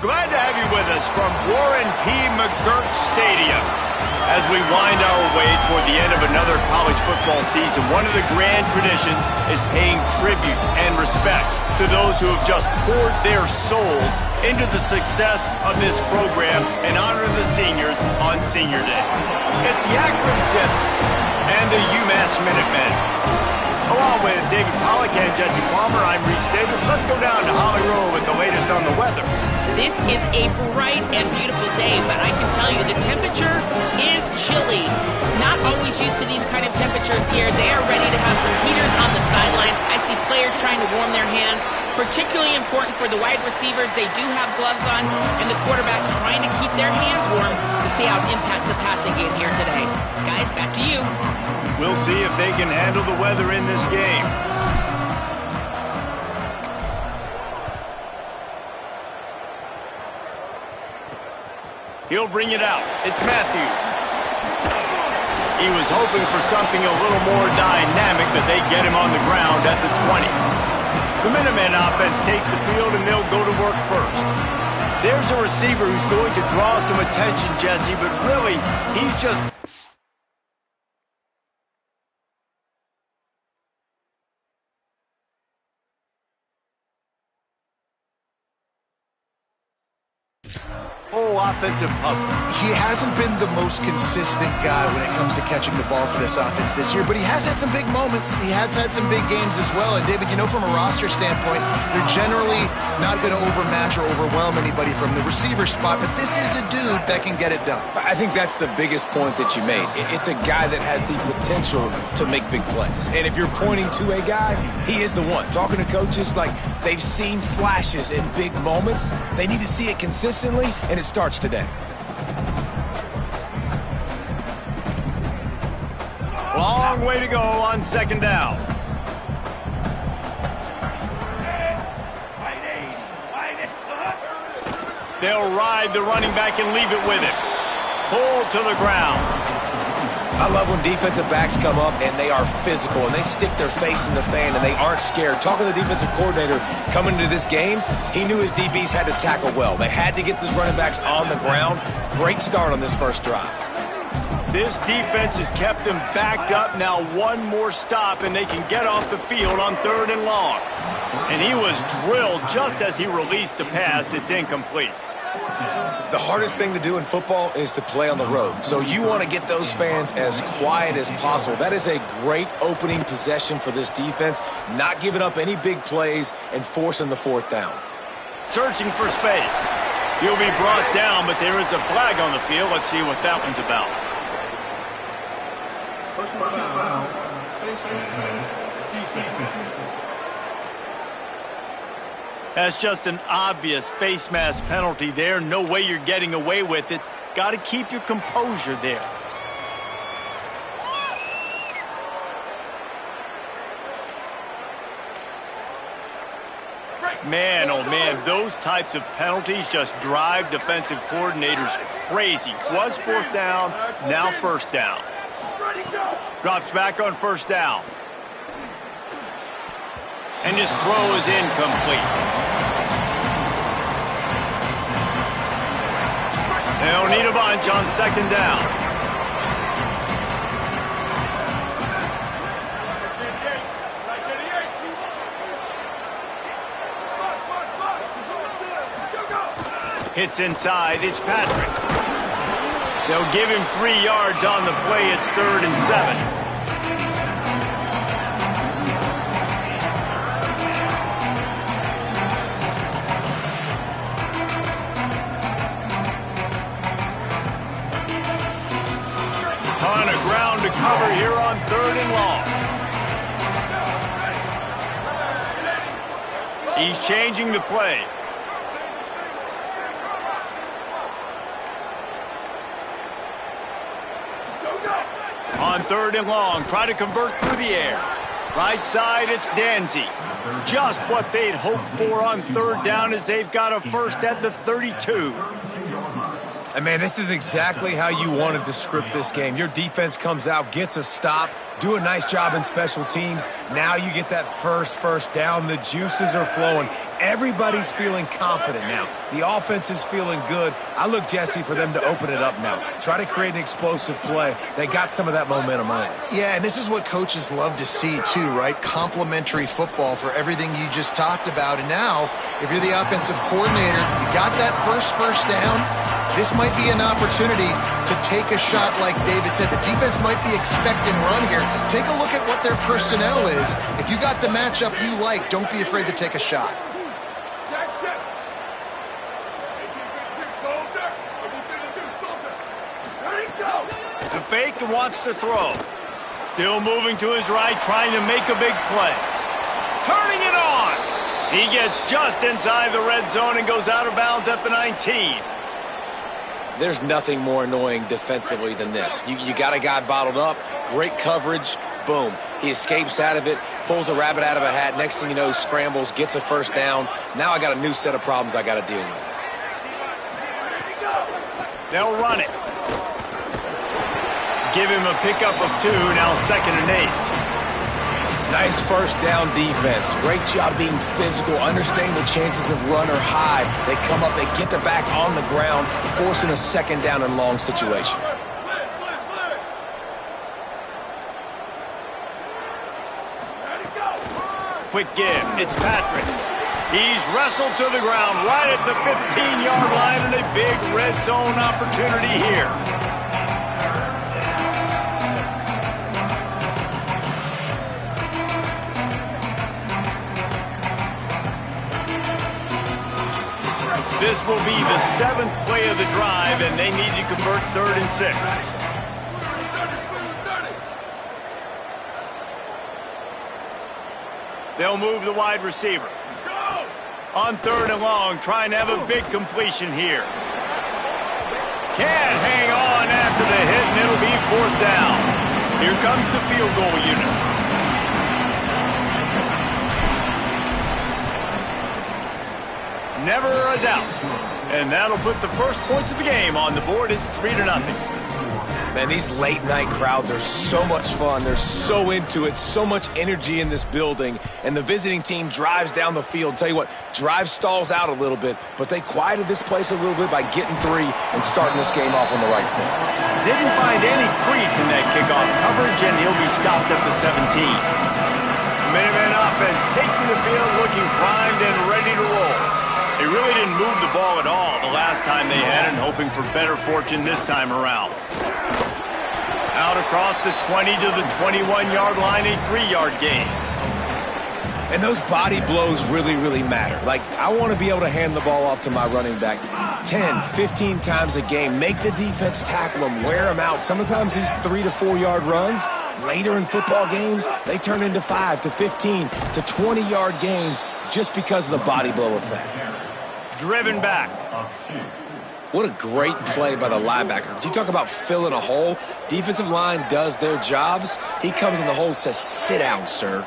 glad to have you with us from Warren P. McGurk Stadium. As we wind our way toward the end of another college football season, one of the grand traditions is paying tribute and respect to those who have just poured their souls into the success of this program and honor the seniors on Senior Day. It's the Akron Zips and the UMass Minutemen. Along with David Pollack and Jesse Palmer, I'm Reese Davis. Let's go down to Holly Road with the latest on the weather. This is a bright and beautiful day, but I can tell you the temperature is chilly. Not always used to these kind of temperatures here. They are ready to have some heaters on the sideline. I see players trying to warm their hands. Particularly important for the wide receivers. They do have gloves on, and the quarterbacks trying to keep their hands warm to see how it impacts the passing game here today. Guys, back to you. We'll see if they can handle the weather in this game. He'll bring it out. It's Matthews. He was hoping for something a little more dynamic, but they get him on the ground at the 20. The Minutemen offense takes the field, and they'll go to work first. There's a receiver who's going to draw some attention, Jesse, but really, he's just... offensive puzzle. He hasn't been the most consistent guy when it comes to catching the ball for this offense this year, but he has had some big moments. He has had some big games as well. And David, you know, from a roster standpoint, they're generally not going to overmatch or overwhelm anybody from the receiver spot, but this is a dude that can get it done. I think that's the biggest point that you made. It's a guy that has the potential to make big plays. And if you're pointing to a guy, he is the one. Talking to coaches, like, they've seen flashes in big moments. They need to see it consistently, and it starts today. Long way to go on second down. They'll ride the running back and leave it with him. Pulled to the ground. I love when defensive backs come up and they are physical and they stick their face in the fan and they aren't scared. Talking to the defensive coordinator coming into this game, he knew his DBs had to tackle well. They had to get these running backs on the ground. Great start on this first drive. This defense has kept them backed up. Now one more stop and they can get off the field on 3rd and long. And he was drilled just as he released the pass. It's incomplete. The hardest thing to do in football is to play on the road. So you want to get those fans as quiet as possible. That is a great opening possession for this defense, not giving up any big plays and forcing the 4th down. Searching for space. He'll be brought down, but there is a flag on the field. Let's see what that one's about. Personal foul, face defense. That's just an obvious face mask penalty there. No way you're getting away with it. Got to keep your composure there. Man, oh man, those types of penalties just drive defensive coordinators crazy. Was 4th down, now 1st down. Drops back on 1st down. And his throw is incomplete. They'll need a bunch on 2nd down. Hits inside, it's Patrick. They'll give him 3 yards on the play. It's 3rd and 7. Ton of ground to cover here on 3rd and long. He's changing the play. On 3rd and long, try to convert through the air. Right side, it's Danzy. Just what they'd hoped for on 3rd down as they've got a first at the 32. And man, this is exactly how you wanted to script this game. Your defense comes out, gets a stop, Do a nice job in special teams. Now you get that first down. The juices are flowing. Everybody's feeling confident now. The offense is feeling good. I look, Jesse, for them to open it up now. Try to create an explosive play. They got some of that momentum early. Yeah, and this is what coaches love to see too, right? Complementary football for everything you just talked about. And now, if you're the offensive coordinator, you got that first down. This might be an opportunity to take a shot like David said. The defense might be expecting run here. Take a look at what their personnel is. If you got the matchup you like, don't be afraid to take a shot. The fake and wants to throw. Still moving to his right, trying to make a big play. Turning it on. He gets just inside the red zone and goes out of bounds at the 19. There's nothing more annoying defensively than this. You got a guy bottled up, great coverage, boom. He escapes out of it, pulls a rabbit out of a hat. Next thing you know, scrambles, gets a first down. Now I got a new set of problems I got to deal with. They'll run it. Give him a pickup of 2, now 2nd and 8. Nice first down defense. Great job being physical, understanding the chances of run are high. They come up, they get the back on the ground, forcing a 2nd down and long situation. Quick give. It's Patrick. He's wrestled to the ground right at the 15-yard line and a big red zone opportunity here. This will be the 7th play of the drive, and they need to convert 3rd and 6. They'll move the wide receiver. On 3rd and long, trying to have a big completion here. Can't hang on after the hit, and it'll be 4th down. Here comes the field goal unit. Never a doubt. And that'll put the first points of the game on the board. It's 3-0. Man, these late-night crowds are so much fun. They're so into it, so much energy in this building. And the visiting team drives down the field. Tell you what, drive stalls out a little bit, but they quieted this place a little bit by getting 3 and starting this game off on the right foot. Didn't find any crease in that kickoff coverage, and he'll be stopped at the 17. Minuteman offense taking the field, looking primed and ready to roll. They really didn't move the ball at all the last time they had it, hoping for better fortune this time around. Out across the 20 to the 21-yard line, a 3-yard gain. And those body blows really, really matter. Like, I want to be able to hand the ball off to my running back 10, 15 times a game. Make the defense tackle them, wear them out. Sometimes these 3 to 4 yard runs, later in football games, they turn into 5 to 15 to 20-yard gains just because of the body blow effect. Driven back. What a great play by the linebacker. You talk about filling a hole. Defensive line does their jobs. He comes in the hole and says, "Sit down, sir."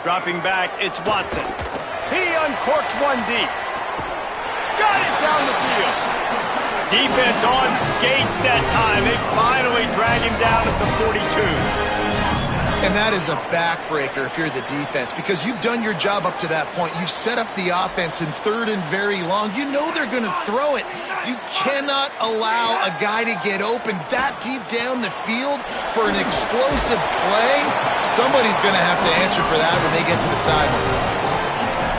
Dropping back, it's Watson. He uncorks one deep. Got it down the field. Defense on skates that time. They finally drag him down at the 42. And that is a backbreaker if you're the defense, because you've done your job up to that point. You've set up the offense in 3rd and very long. You know they're going to throw it. You cannot allow a guy to get open that deep down the field for an explosive play. Somebody's going to have to answer for that when they get to the sideline.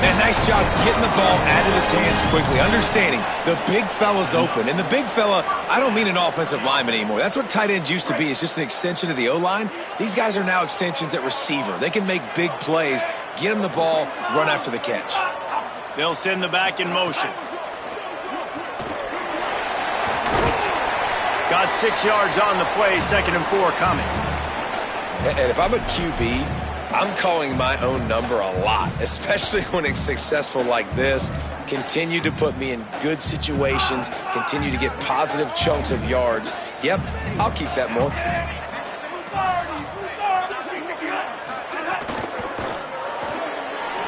Man, nice job getting the ball out of his hands quickly, understanding the big fella's open. And the big fella, I don't mean an offensive lineman anymore. That's what tight ends used to be. It's just an extension of the O-line. These guys are now extensions at receiver. They can make big plays, get him the ball, run after the catch. They'll send the back in motion. Got 6 yards on the play, 2nd and 4 coming. And if I'm a QB, I'm calling my own number a lot, especially when it's successful like this. Continue to put me in good situations, continue to get positive chunks of yards. Yep, I'll keep that more.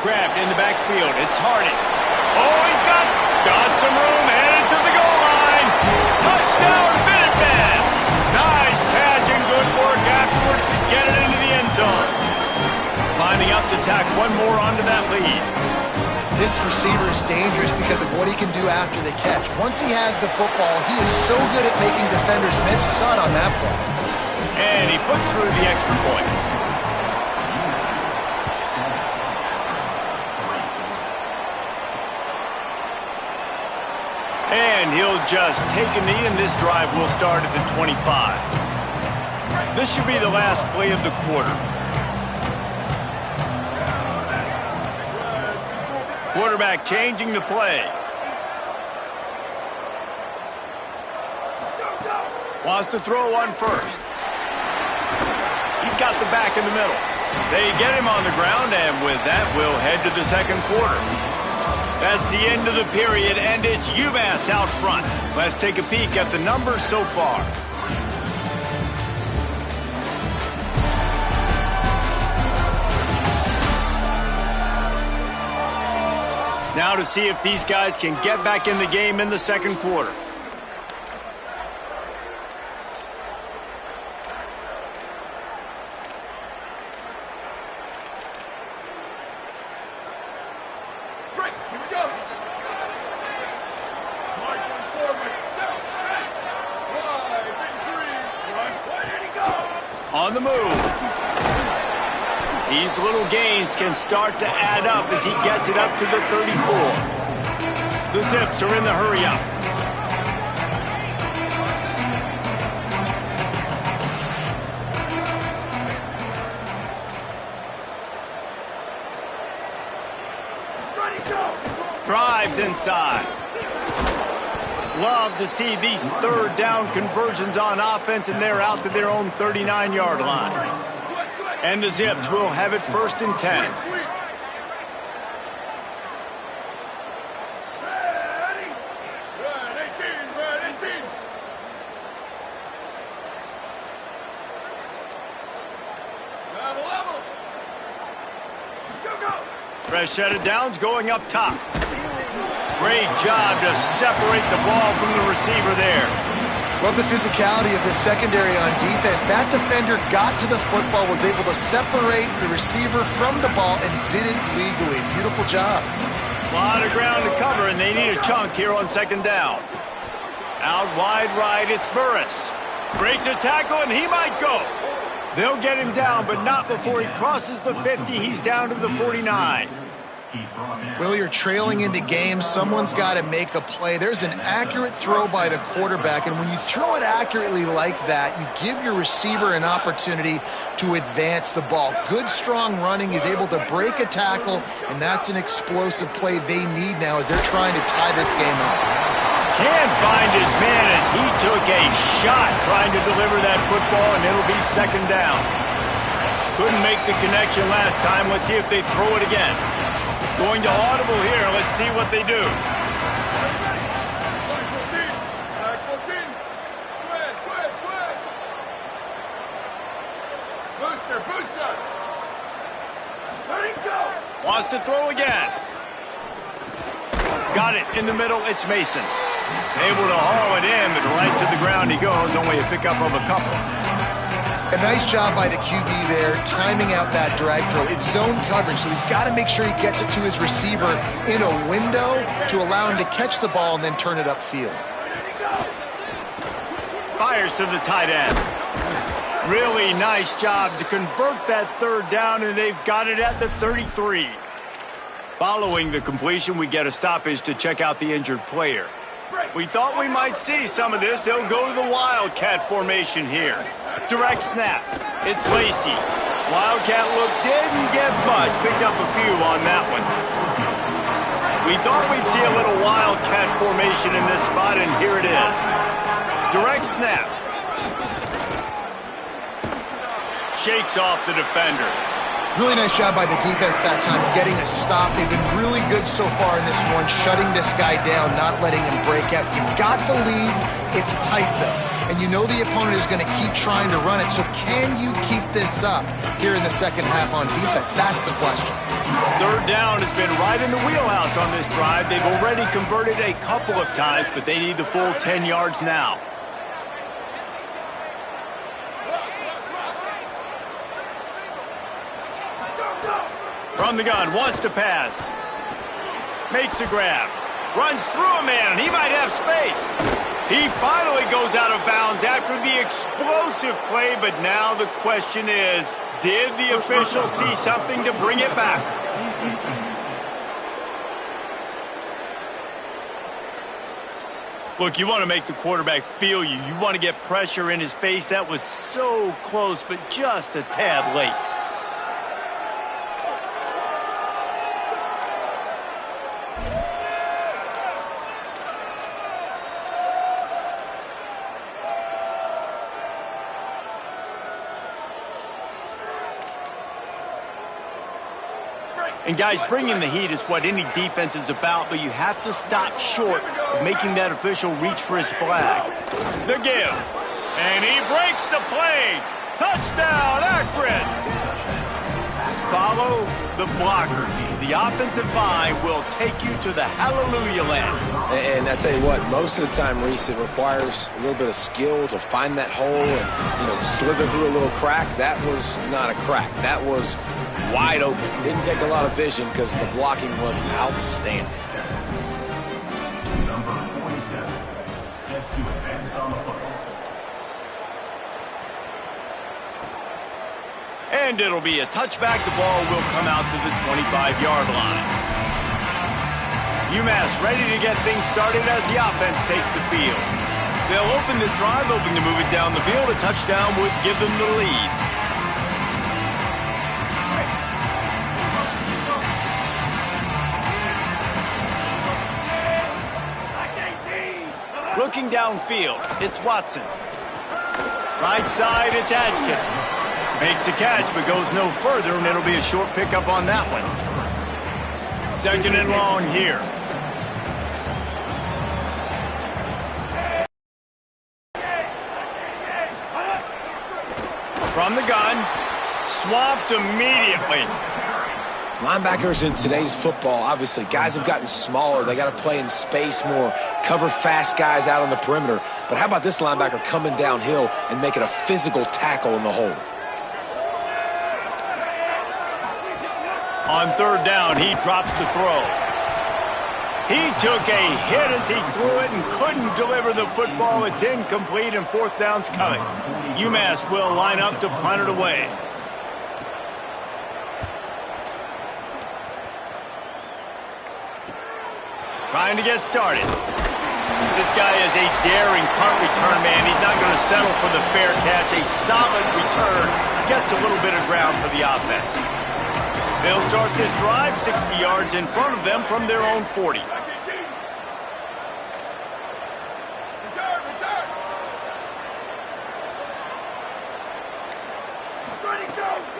Grabbed in the backfield. It's Hardy. Oh, he's got some room, headed to the goal line. Touchdown, Minuteman. Nice catch and good work afterwards to get it into the one more onto that lead. This receiver is dangerous because of what he can do after the catch. Once he has the football, he is so good at making defenders miss. You saw it on that play. And he puts through the extra point. And he'll just take a knee, and this drive will start at the 25. This should be the last play of the quarter. Quarterback changing the play. Wants to throw on first. He's got the back in the middle. They get him on the ground, and with that, we'll head to the second quarter. That's the end of the period, and it's UMass out front. Let's take a peek at the numbers so far. Now to see if these guys can get back in the game in the second quarter. Break, here we go. On the move. These little gains can start to add up as he gets it up to the 34. The Zips are in the hurry-up. Drives inside. Love to see these third down conversions on offense, and they're out to their own 39-yard line. And the Zips will have it 1st and 10. Fresh set of downs going up top. Great job to separate the ball from the receiver there. Love the physicality of this secondary on defense. That defender got to the football, was able to separate the receiver from the ball, and did it legally. Beautiful job. A lot of ground to cover, and they need a chunk here on 2nd down. Out wide right, it's Burris. Breaks a tackle, and he might go. They'll get him down, but not before he crosses the 50. He's down to the 49. Will, you're trailing into games. Someone's got to make a play. There's an accurate throw by the quarterback, and when you throw it accurately like that, you give your receiver an opportunity to advance the ball. Good, strong running. He's able to break a tackle, and that's an explosive play they need now as they're trying to tie this game up. Can't find his man as he took a shot trying to deliver that football, and it'll be 2nd down. Couldn't make the connection last time. Let's see if they throw it again. Going to audible here. Let's see what they do. Booster. Let it go. Wants to throw again. Got it in the middle. It's Mason. Able to haul it in, but right to the ground he goes. Only a pickup of a couple. A nice job by the QB there, timing out that drag throw. It's zone coverage, so he's got to make sure he gets it to his receiver in a window to allow him to catch the ball and then turn it upfield. Fires to the tight end. Really nice job to convert that 3rd down, and they've got it at the 33. Following the completion, we get a stoppage to check out the injured player. We thought we might see some of this. They'll go to the Wildcat formation here. Direct snap. It's Lacey. Wildcat look didn't get much. Picked up a few on that one. We thought we'd see a little Wildcat formation in this spot, and here it is. Direct snap. Shakes off the defender. Really nice job by the defense that time, getting a stop. They've been really good so far in this one, shutting this guy down, not letting him break out. You've got the lead. It's tight, though. And you know the opponent is going to keep trying to run it. So can you keep this up here in the second half on defense? That's the question. 3rd down has been right in the wheelhouse on this drive. They've already converted a couple of times, but they need the full 10 yards now. From the gun, wants to pass. Makes a grab. Runs through a man, and he might have space. He finally goes out of bounds after the explosive play, but now the question is, did the official see something to bring it back? Look, you want to make the quarterback feel you. You want to get pressure in his face. That was so close, but just a tad late. And guys, bringing the heat is what any defense is about, but you have to stop short of making that official reach for his flag. The give. And he breaks the play. Touchdown, Akron. Follow the blockers. The offensive line will take you to the hallelujah land. And I tell you what, most of the time, Reese, it requires a little bit of skill to find that hole and, slither through a little crack. That was not a crack. That was wide open. Didn't take a lot of vision because the blocking was outstanding. Number 47, set to advance on the football. And it'll be a touchback. The ball will come out to the 25-yard line. UMass ready to get things started as the offense takes the field. They'll open this drive, hoping to move it down the field. A touchdown would give them the lead. Looking downfield, it's Watson. Right side, it's Adkins. Makes a catch, but goes no further, and it'll be a short pickup on that one. Second and long here. From the gun, swamped immediately. Linebackers in today's football, obviously, guys have gotten smaller. They got to play in space more, cover fast guys out on the perimeter. But how about this linebacker coming downhill and making a physical tackle in the hole? On third down, he drops to throw. He took a hit as he threw it and couldn't deliver the football. It's incomplete, and fourth down's coming. UMass will line up to punt it away. Trying to get started. This guy is a daring punt return man. He's not going to settle for the fair catch. A solid return gets a little bit of ground for the offense. They'll start this drive 60 yards in front of them from their own 40.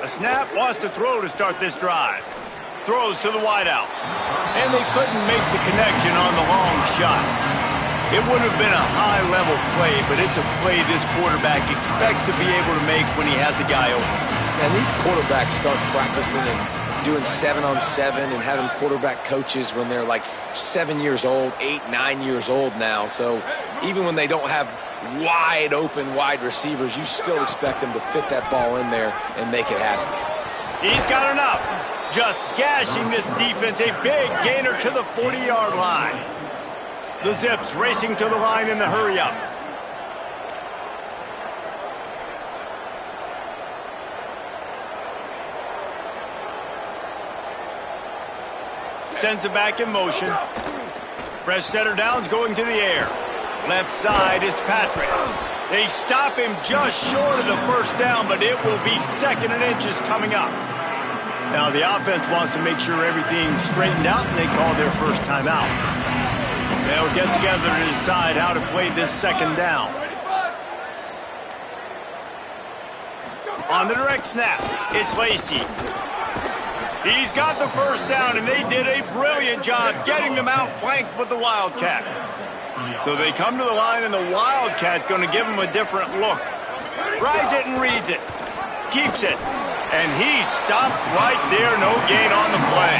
A snap, wants to throw to start this drive. Throws to the wideout. And they couldn't make the connection on the long shot. It would have been a high-level play, but it's a play this quarterback expects to be able to make when he has a guy open. And these quarterbacks start practicing and doing 7-on-7 and having quarterback coaches when they're like 7 years old, 8, 9 years old now. So even when they don't have wide open wide receivers, you still expect them to fit that ball in there and make it happen. He's got enough. Just gashing this defense. A big gainer to the 40-yard line. The Zips racing to the line in the hurry-up. Sends it back in motion. Fresh setter downs going to the air. Left side is Patrick. They stop him just short of the first down, but it will be second and inches coming up. Now the offense wants to make sure everything's straightened out, and they call their first timeout. They'll get together to decide how to play this second down. On the direct snap, it's Lacey. He's got the first down, and they did a brilliant job getting them outflanked with the Wildcat. So they come to the line, and the Wildcat going to give them a different look. Rides it and reads it. Keeps it. And he stopped right there. No gain on the play.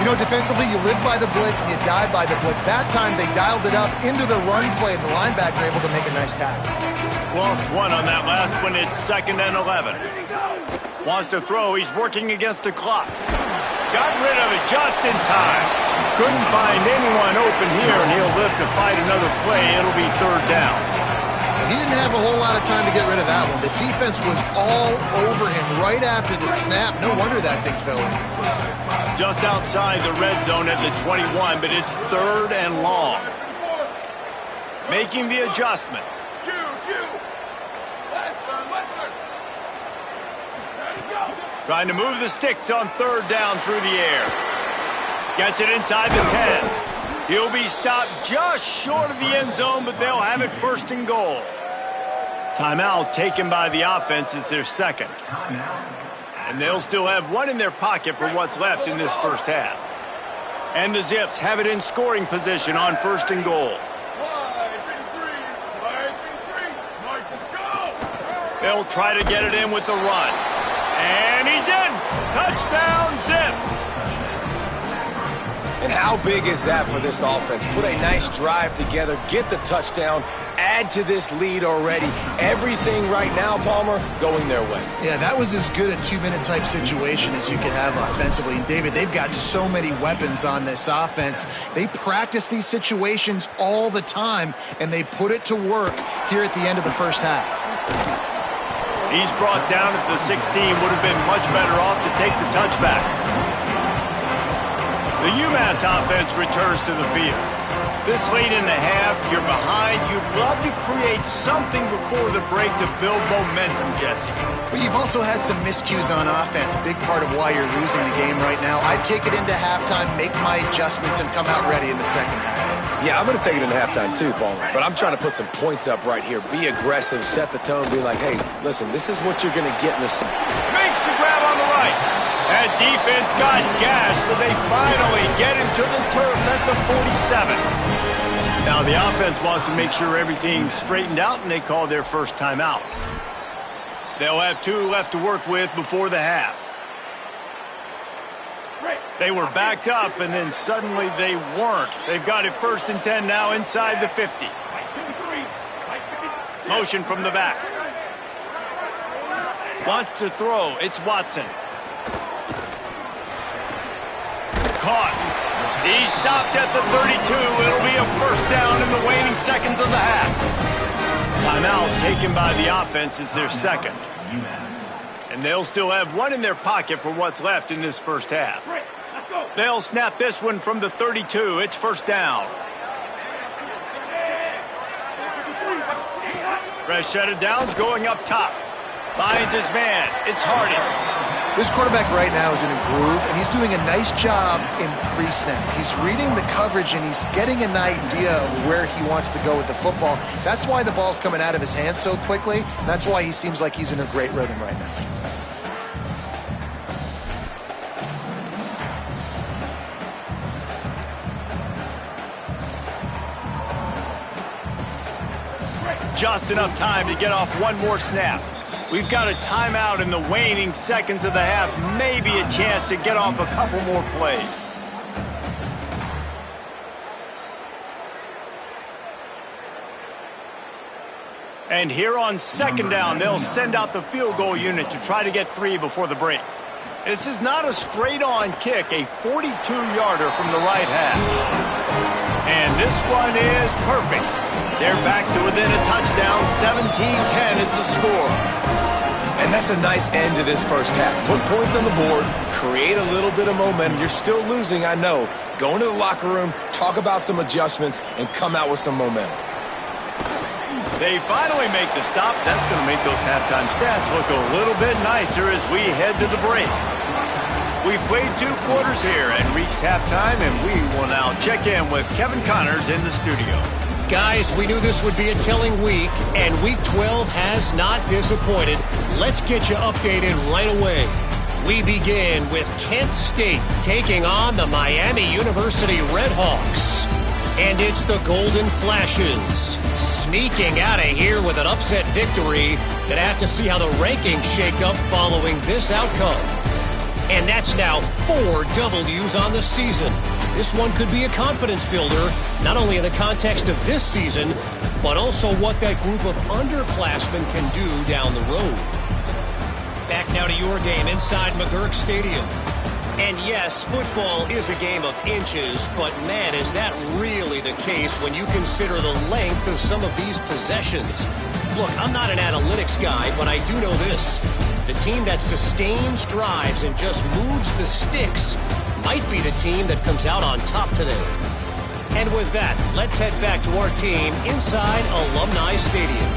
You know, defensively, you live by the blitz and you die by the blitz. That time, they dialed it up into the run play, and the linebacker able to make a nice tackle. Lost one on that last one. It's 2nd and 11. Wants to throw. He's working against the clock. Got rid of it just in time. Couldn't find anyone open here, and he'll live to fight another play. It'll be 3rd down. He didn't have a whole lot of time to get rid of that one. The defense was all over him right after the snap. No wonder that thing fell in. Just outside the red zone at the 21, but it's 3rd and long. Making the adjustment. Trying to move the sticks on 3rd down through the air. Gets it inside the 10. He'll be stopped just short of the end zone, but they'll have it 1st and goal. Timeout taken by the offense. It's their 2nd. And they'll still have one in their pocket for what's left in this 1st half. And the Zips have it in scoring position on 1st and goal. They'll try to get it in with the run. And he's in! Touchdown, Zips! And how big is that for this offense? Put a nice drive together, get the touchdown, add to this lead already. Everything right now, Palmer, going their way. Yeah, that was as good a 2-minute type situation as you could have offensively. And David, they've got so many weapons on this offense. They practice these situations all the time, and they put it to work here at the end of the 1st half. He's brought down at the 16. Would have been much better off to take the touchback. The UMass offense returns to the field. This late in the half, you're behind. You'd love to create something before the break to build momentum, Jesse. But you've also had some miscues on offense, a big part of why you're losing the game right now. I'd take it into halftime, make my adjustments, and come out ready in the 2nd half. Yeah, I'm going to take it into halftime too, Palmer. But I'm trying to put some points up right here. Be aggressive, set the tone, be like, hey, listen, this is what you're going to get in the... Makes the grab on the right. That defense got gashed, but they finally get him to the turf at the 47. Now the offense wants to make sure everything's straightened out, and they call their 1st timeout. They'll have 2 left to work with before the half. They were backed up, and then suddenly they weren't. They've got it 1st and 10 now inside the 50. Motion from the back. Wants to throw. It's Watson. Caught. He's stopped at the 32. It'll be a 1st down in the waning seconds of the half. Timeout taken by the offense. It's their 2nd. And they'll still have one in their pocket for what's left in this 1st half. They'll snap this one from the 32. It's 1st down. Fresh set of downs going up top. Finds his man. It's Hardy. This quarterback right now is in a groove, and he's doing a nice job in pre-snap. He's reading the coverage, and he's getting an idea of where he wants to go with the football. That's why the ball's coming out of his hands so quickly, and that's why he seems like he's in a great rhythm right now. Just enough time to get off one more snap. We've got a timeout in the waning seconds of the half. Maybe a chance to get off a couple more plays. And here on 2nd down, they'll send out the field goal unit to try to get 3 before the break. This is not a straight-on kick, a 42-yarder from the right hash. And this one is perfect. They're back to within a touchdown. 17-10 is the score. And that's a nice end to this 1st half. Put points on the board, create a little bit of momentum. You're still losing, I know. Go into the locker room, talk about some adjustments, and come out with some momentum. They finally make the stop. That's going to make those halftime stats look a little bit nicer as we head to the break. We've played 2 quarters here and reached halftime, and we will now check in with Kevin Connors in the studio. Guys, we knew this would be a telling week, and Week 12 has not disappointed. Let's get you updated right away. We begin with Kent State taking on the Miami University Redhawks. And it's the Golden Flashes sneaking out of here with an upset victory. Gonna have to see how the rankings shake up following this outcome. And that's now 4 W's on the season. This one could be a confidence builder, not only in the context of this season, but also what that group of underclassmen can do down the road. Back now to your game inside McGurk Stadium. And yes, football is a game of inches, but man, is that really the case when you consider the length of some of these possessions. Look, I'm not an analytics guy, but I do know this. The team that sustains drives and just moves the sticks might be the team that comes out on top today. And with that, let's head back to our team inside Alumni Stadium.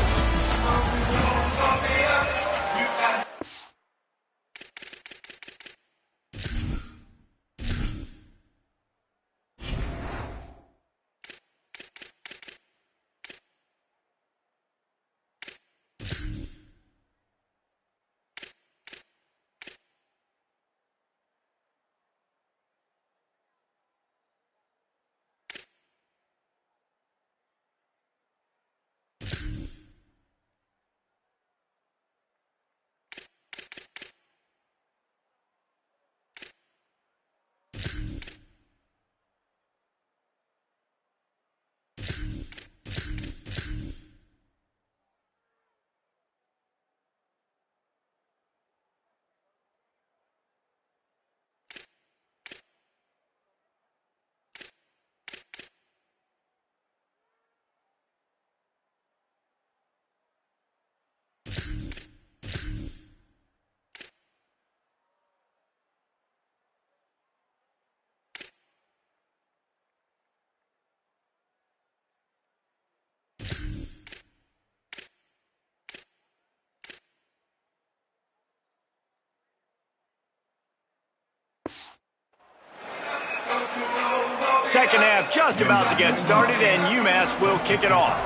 Second half just about to get started, and UMass will kick it off.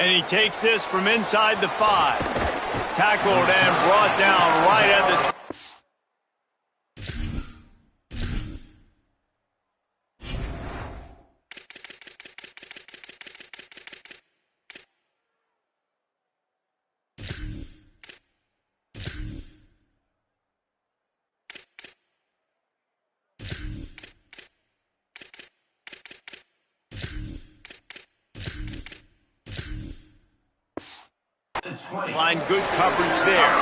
And he takes this from inside the 5. Tackled and brought down right at the... Line, good coverage there.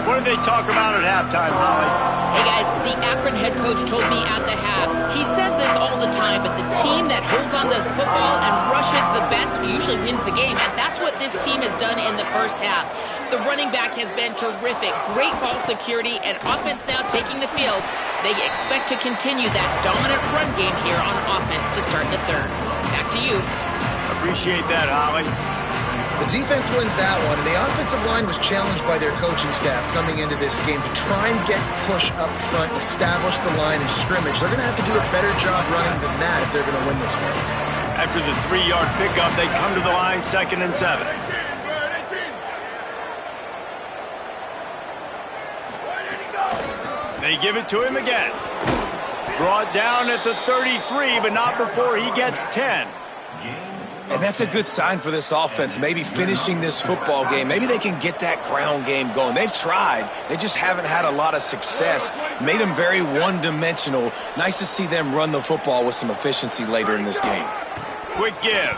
What did they talk about at halftime, Holly? Hey guys, the Akron head coach told me at the half, he says this all the time, but the team that holds on to the football and rushes the best usually wins the game, and that's what this team has done in the first half. The running back has been terrific, great ball security, and offense now taking the field. They expect to continue that dominant run game here on offense to start the third. Back to you. Appreciate that, Holly. The defense wins that one, and the offensive line was challenged by their coaching staff coming into this game to try and get push up front, establish the line of scrimmage. They're going to have to do a better job running than that if they're going to win this one. After the 3-yard pickup, they come to the line, 2nd and 7. They give it to him again. Brought down at the 33, but not before he gets 10. And that's a good sign for this offense, maybe finishing this football game. Maybe they can get that ground game going. They've tried. They just haven't had a lot of success. Made them very one-dimensional. Nice to see them run the football with some efficiency later in this game. Quick give.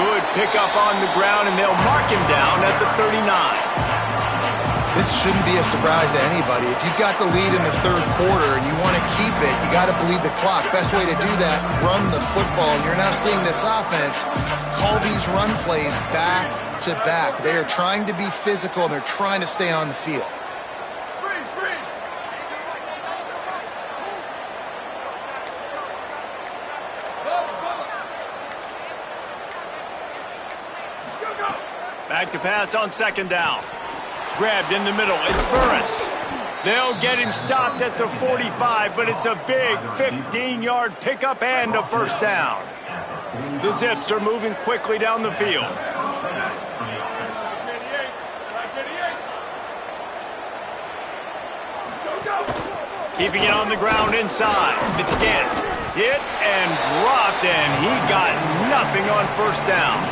Good pickup on the ground, and they'll mark him down at the 39. This shouldn't be a surprise to anybody. If you've got the lead in the third quarter and you want to keep it, you got to believe the clock. Best way to do that, run the football. And you're now seeing this offense call these run plays back to back. They are trying to be physical, and they're trying to stay on the field. Freeze, freeze. Go. Back to pass on 2nd down. Grabbed in the middle. It's Burris. They'll get him stopped at the 45, but it's a big 15-yard pickup and a first down. The Zips are moving quickly down the field. Keeping it on the ground inside. It's Gant. Hit and dropped, and he got nothing on first down.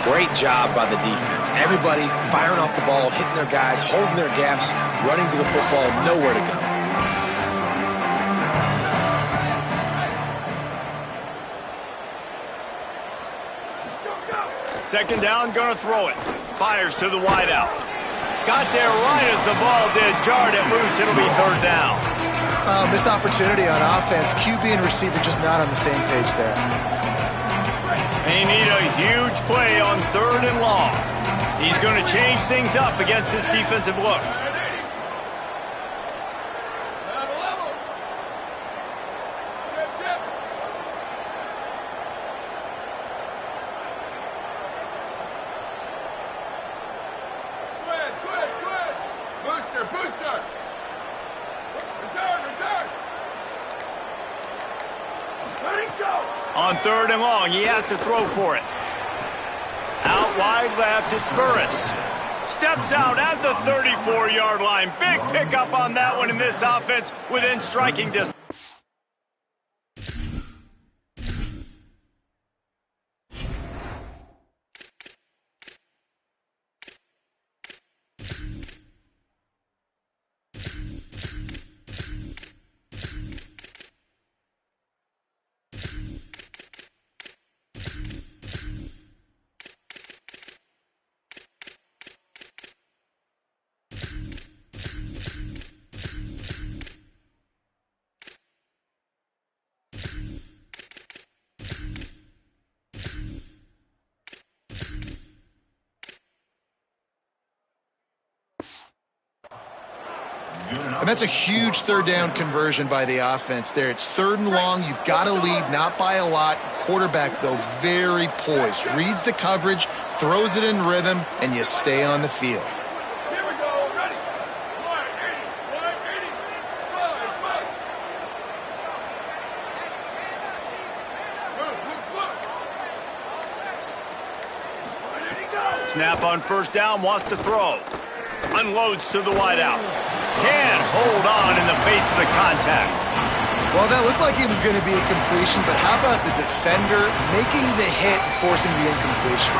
Great job by the defense. Everybody firing off the ball, hitting their guys, holding their gaps, running to the football, nowhere to go. Second down, gonna throw it. Fires to the wideout. Got there right as the ball did. Jarred it loose. It'll be third down. Missed opportunity on offense. QB and receiver just not on the same page there. They need a huge play on third and long. He's going to change things up against this defensive look. On third and long, he has to throw for it. Out wide left, it's Burris. Steps out at the 34-yard line. Big pickup on that one in this offense within striking distance. And that's a huge third down conversion by the offense there. It's third and long. You've got to lead, not by a lot. Quarterback, though, very poised. Reads the coverage, throws it in rhythm, and you stay on the field. Here we go. Ready. 180. Slide. Move. Snap on first down, wants to throw. Unloads to the wideout. Can't hold on in the face of the contact. Well, that looked like it was going to be a completion, but how about the defender making the hit and forcing the incompletion?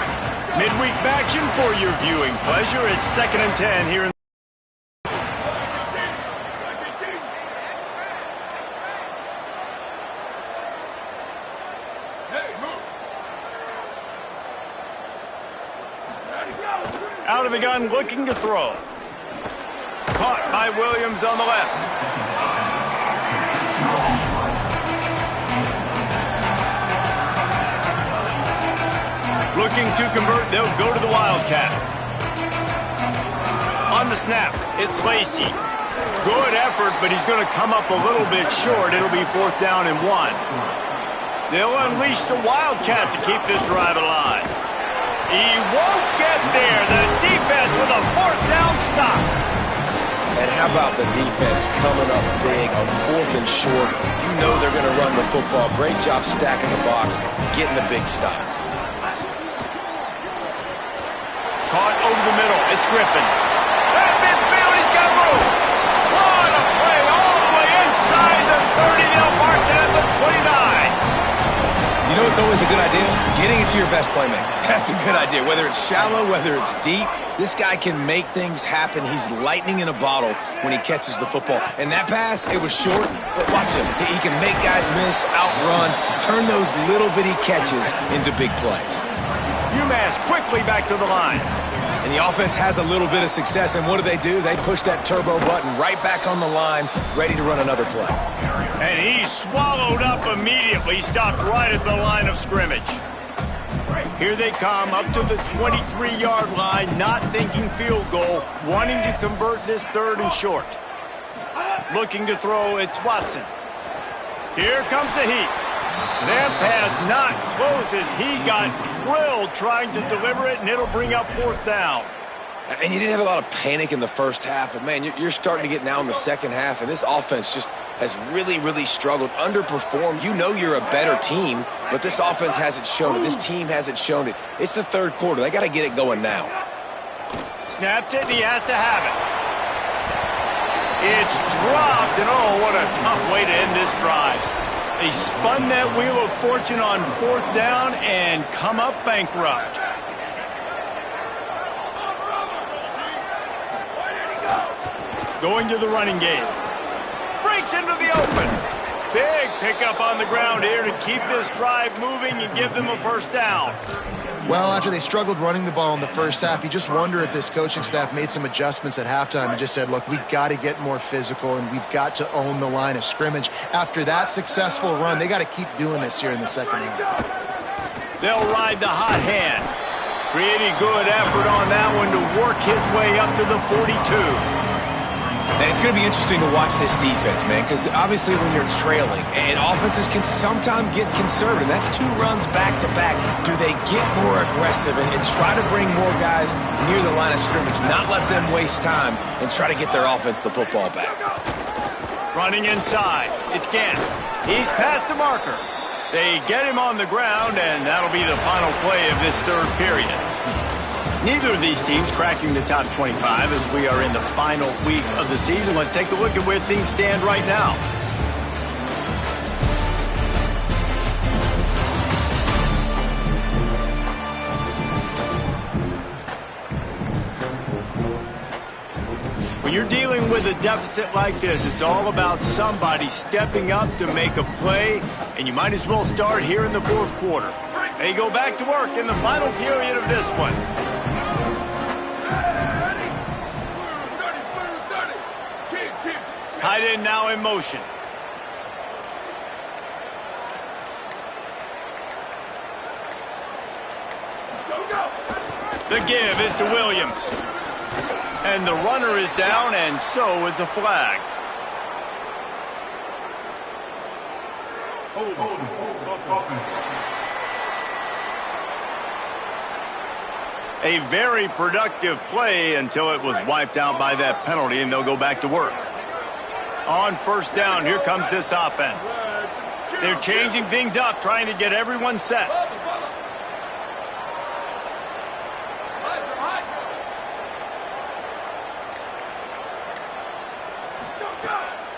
Midweek action for your viewing pleasure. It's 2nd and 10 here in out of the gun, looking to throw. Caught by Williams on the left. Looking to convert, they'll go to the Wildcat. On the snap, it's Lacey. Good effort, but he's going to come up a little bit short. It'll be 4th down and 1. They'll unleash the Wildcat to keep this drive alive. He won't get there. The defense with a 4th down stop. And how about the defense coming up big on 4th and short? You know they're going to run the football. Great job stacking the box, getting the big stop. Caught over the middle. It's Griffin. At midfield, he's got room. What a play all the way inside the 30. They'll mark it at the 29. You know it's always a good idea? Getting it to your best playmaker. That's a good idea. Whether it's shallow, whether it's deep, this guy can make things happen. He's lightning in a bottle when he catches the football. And that pass, it was short, but watch him. He can make guys miss, outrun, turn those little bitty catches into big plays. UMass quickly back to the line. And the offense has a little bit of success, and what do? They push that turbo button right back on the line, ready to run another play. And he's swallowed up immediately, stopped right at the line of scrimmage. Here they come up to the 23-yard line, not thinking field goal, wanting to convert this 3rd and short. Looking to throw, it's Watson. Here comes the heat. That pass not close as he got drilled trying to deliver it, and it'll bring up 4th down. And you didn't have a lot of panic in the first half, but, man, you're starting to get now in the second half, and this offense just has really, really struggled, underperformed. You know you're a better team, but this offense hasn't shown it. This team hasn't shown it. It's the 3rd quarter. They got to get it going now. Snapped it, and he has to have it. It's dropped, and oh, what a tough way to end this drive. They spun that wheel of fortune on 4th down and come up bankrupt. Going to the running game. Breaks into the open. Big pickup on the ground here to keep this drive moving and give them a first down. Well, after they struggled running the ball in the first half, you just wonder if this coaching staff made some adjustments at halftime and just said, look, we've got to get more physical and we've got to own the line of scrimmage. After that successful run, they got to keep doing this here in the second half. They'll ride the hot hand. Pretty good effort on that one to work his way up to the 42. And it's going to be interesting to watch this defense, man, because obviously when you're trailing, and offenses can sometimes get conservative. That's 2 runs back-to-back. Do they get more aggressive and try to bring more guys near the line of scrimmage, not let them waste time, and try to get their offense the football back? Running inside. It's Gant. He's past the marker. They get him on the ground, and that'll be the final play of this third period. Neither of these teams cracking the top 25 as we are in the final week of the season. Let's take a look at where things stand right now. When you're dealing with a deficit like this, it's all about somebody stepping up to make a play, and you might as well start here in the fourth quarter. They go back to work in the final period of this one. Tight end now in motion. The give is to Williams. And the runner is down, and so is a flag. A very productive play until it was wiped out by that penalty, and they'll go back to work. On first down, here comes this offense. They're changing things up, trying to get everyone set.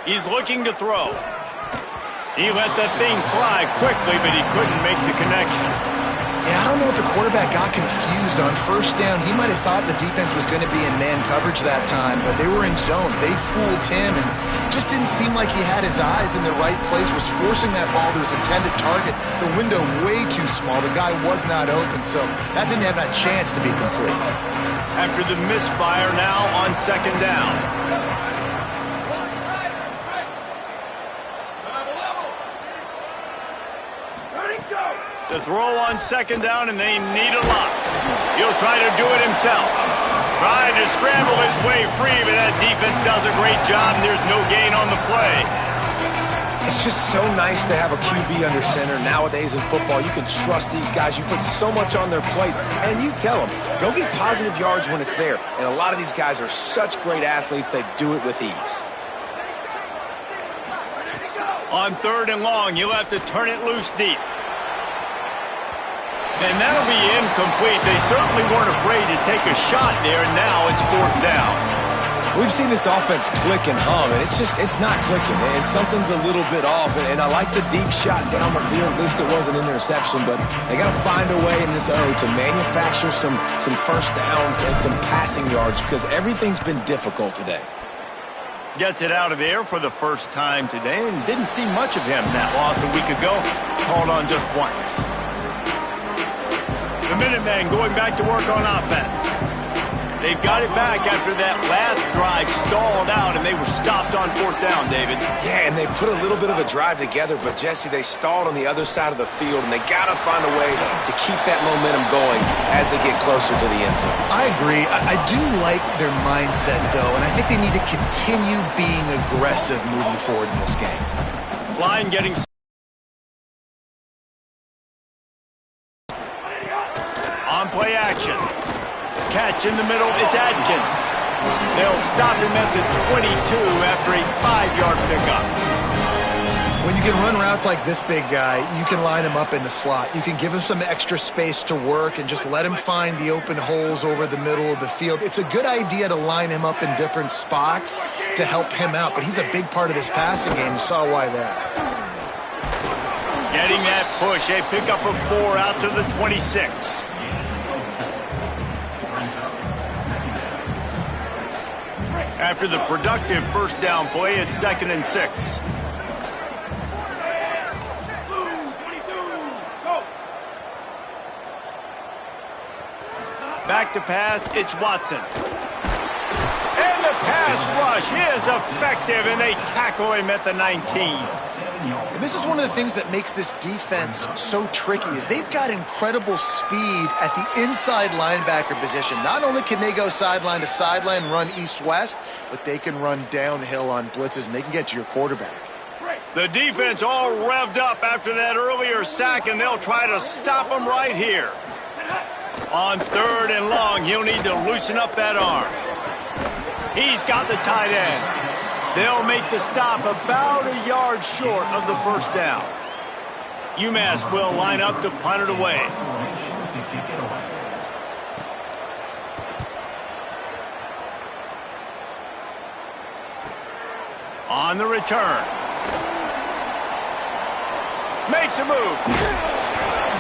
He's looking to throw. He let that thing fly quickly, but he couldn't make the connection. Yeah, I don't know if the quarterback got confused on first down. He might have thought the defense was going to be in man coverage that time, but they were in zone. They fooled him and just didn't seem like he had his eyes in the right place, was forcing that ball to his intended target. The window way too small. The guy was not open, so that didn't have that chance to be complete. After the misfire now on second down. The throw on second down, and they need a lot. He'll try to do it himself. Trying to scramble his way free, but that defense does a great job, and there's no gain on the play. It's just so nice to have a QB under center. Nowadays in football, you can trust these guys. You put so much on their plate, and you tell them, go get positive yards when it's there. And a lot of these guys are such great athletes, they do it with ease. On third and long, you'll have to turn it loose deep. And that'll be incomplete. They certainly weren't afraid to take a shot there. Now it's fourth down. We've seen this offense click and hum, and it's not clicking. And something's a little bit off. And I like the deep shot down the field. At least it was an interception. But they got to find a way in this O to manufacture some first downs and some passing yards because everything's been difficult today. Gets it out of there for the first time today and didn't see much of him in that loss a week ago. Called on just once. The Minutemen going back to work on offense. They've got it back after that last drive stalled out, and they were stopped on fourth down, David. Yeah, and they put a little bit of a drive together, but, Jesse, they stalled on the other side of the field, and they got to find a way to keep that momentum going as they get closer to the end zone. I agree. I do like their mindset, though, and I think they need to continue being aggressive moving forward in this game. Line getting on play action. Catch in the middle, it's Adkins. They'll stop him at the 22 after a 5-yard pickup. When you can run routes like this big guy, you can line him up in the slot. You can give him some extra space to work and just let him find the open holes over the middle of the field. It's a good idea to line him up in different spots to help him out, but he's a big part of this passing game. You saw why there. Getting that push, a pickup of 4 out to the 26. After the productive first down play, it's 2nd and 6. Back to pass, it's Watson. And the pass rush is effective, and they tackle him at the 19. And this is one of the things that makes this defense so tricky is they've got incredible speed at the inside linebacker position. Not only can they go sideline to sideline and run east-west, but they can run downhill on blitzes, and they can get to your quarterback. The defense all revved up after that earlier sack, and they'll try to stop him right here. On 3rd and long, he'll need to loosen up that arm. He's got the tight end. They'll make the stop about a yard short of the first down. UMass will line up to punt it away. On the return. Makes a move.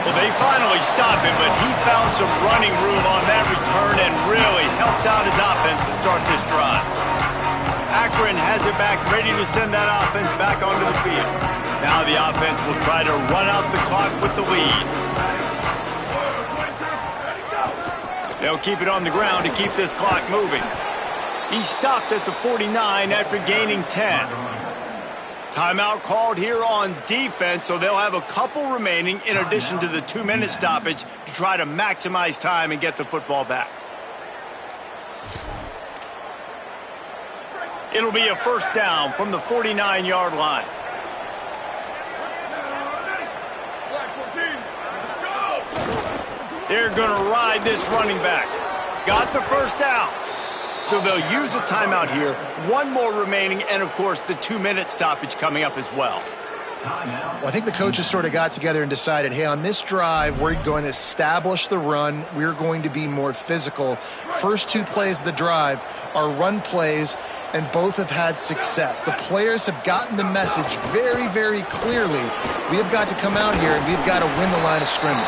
Well, they finally stop him, but he found some running room on that return and really helps out his offense to start this drive. Akron has it back, ready to send that offense back onto the field. Now the offense will try to run out the clock with the lead. They'll keep it on the ground to keep this clock moving. He stopped at the 49 after gaining 10. Timeout called here on defense, so they'll have a couple remaining in addition to the 2-minute stoppage to try to maximize time and get the football back. It'll be a first down from the 49-yard line. They're going to ride this running back. Got the first down. So they'll use a timeout here. One more remaining, and, of course, the 2-minute stoppage coming up as well. Well, I think the coaches sort of got together and decided, hey, on this drive, we're going to establish the run. We're going to be more physical. First 2 plays of the drive are run plays, and both have had success. The players have gotten the message very, very clearly. We have got to come out here, and we've got to win the line of scrimmage.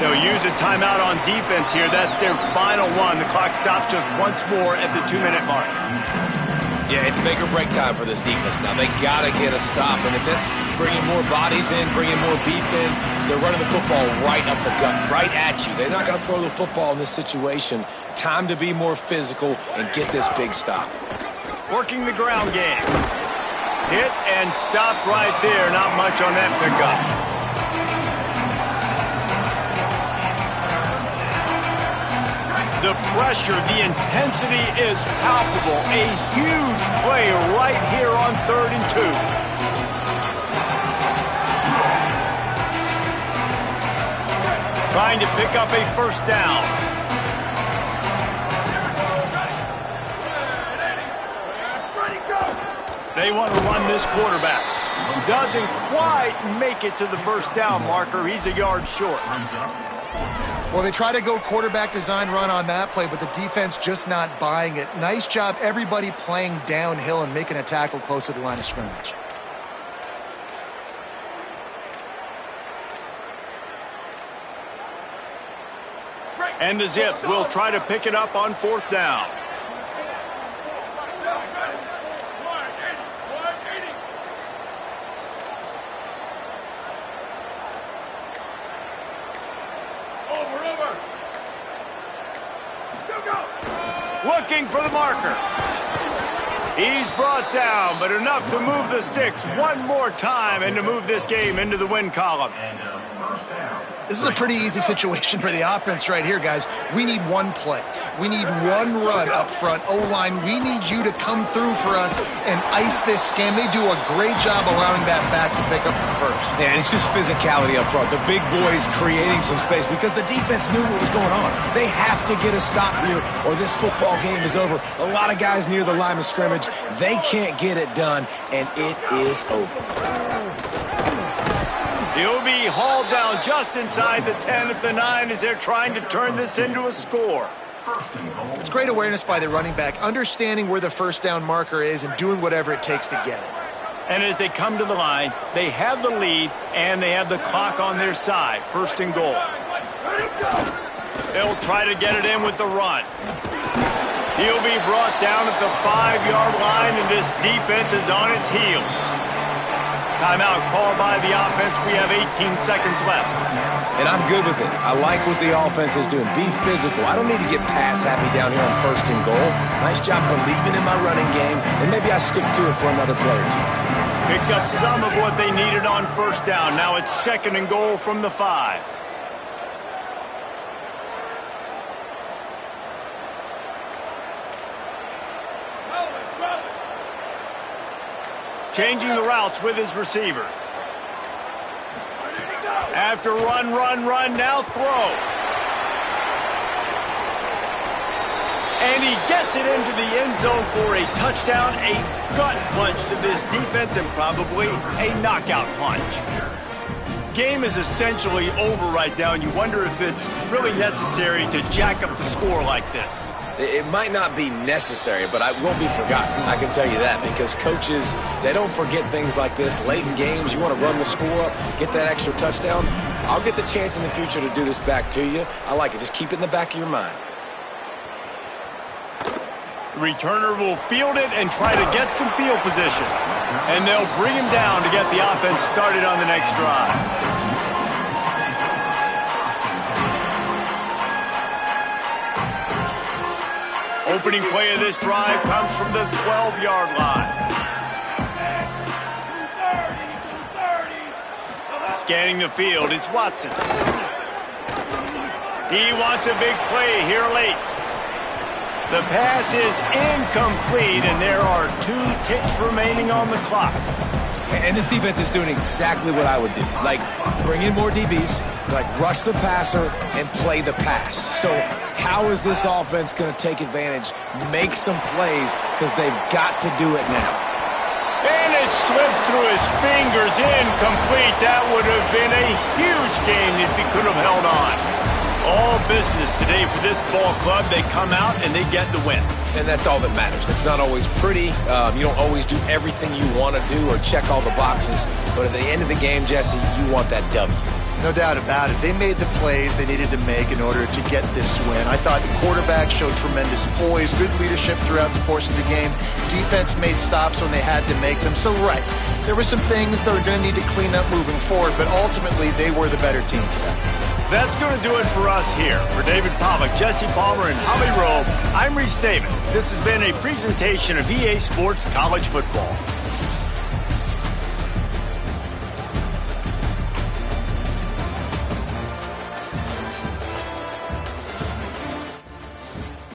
They'll use a timeout on defense here. That's their final one. The clock stops just once more at the 2-minute mark. Yeah, it's make or break time for this defense now. They got to get a stop, and if that's bringing more bodies in, bringing more beef in, they're running the football right up the gut, right at you. They're not going to throw the football in this situation. Time to be more physical and get this big stop. Working the ground game. Hit and stopped right there. Not much on that pickup. The pressure, the intensity is palpable. A huge play right here on 3rd and 2. Trying to pick up a first down. They want to run this quarterback. Doesn't quite make it to the first down marker. He's a yard short. Well, they try to go quarterback design run on that play, but the defense just not buying it. Nice job, everybody playing downhill and making a tackle close to the line of scrimmage. And the Zips will try to pick it up on 4th down. Looking for the marker. He's brought down, but enough to move the sticks one more time and to move this game into the win column. This is a pretty easy situation for the offense right here, guys. We need one play. We need one run up front. O-line, we need you to come through for us and ice this game. They do a great job allowing that back to pick up the first. Yeah, and it's just physicality up front. The big boys creating some space because the defense knew what was going on. They have to get a stop here or this football game is over. A lot of guys near the line of scrimmage. They can't get it done, and it is over. He'll be hauled down just inside the 10 at the 9 as they're trying to turn this into a score. It's great awareness by the running back, understanding where the first down marker is and doing whatever it takes to get it. And as they come to the line, they have the lead and they have the clock on their side. 1st and goal. They'll try to get it in with the run. He'll be brought down at the 5-yard line, and this defense is on its heels. Timeout called by the offense. We have 18 seconds left. And I'm good with it. I like what the offense is doing. Be physical. I don't need to get pass happy down here on 1st and goal. Nice job believing in my running game, and maybe I stick to it for another play or two. Picked up some of what they needed on 1st down. Now it's 2nd and goal from the 5. Changing the routes with his receivers. After run, now throw. And he gets it into the end zone for a touchdown, a gut punch to this defense, and probably a knockout punch. Game is essentially over right now, and you wonder if it's really necessary to jack up the score like this. It might not be necessary, but it won't be forgotten. I can tell you that, because coaches, they don't forget things like this. Late in games, you want to run the score up, get that extra touchdown. I'll get the chance in the future to do this back to you. I like it. Just keep it in the back of your mind. The returner will field it and try to get some field position. And they'll bring him down to get the offense started on the next drive. Opening play of this drive comes from the 12-yard line. Scanning the field, it's Watson. He wants a big play here late. The pass is incomplete, and there are 2 ticks remaining on the clock. And this defense is doing exactly what I would do. Like, bring in more DBs, like rush the passer and play the pass. So how is this offense going to take advantage, make some plays, because they've got to do it now. And it slips through his fingers, incomplete. That would have been a huge game if he could have held on. All business today for this ball club. They come out and they get the win. And that's all that matters. It's not always pretty. You don't always do everything you want to do or check all the boxes. But at the end of the game, Jesse, you want that W. No doubt about it. They made the plays they needed to make in order to get this win. I thought the quarterback showed tremendous poise, good leadership throughout the course of the game. Defense made stops when they had to make them. So, right, there were some things that were going to need to clean up moving forward, but ultimately they were the better team today. That's going to do it for us here. For David Pollack, Jesse Palmer, and Holly Rowe, I'm Reese Davis. This has been a presentation of EA Sports College Football.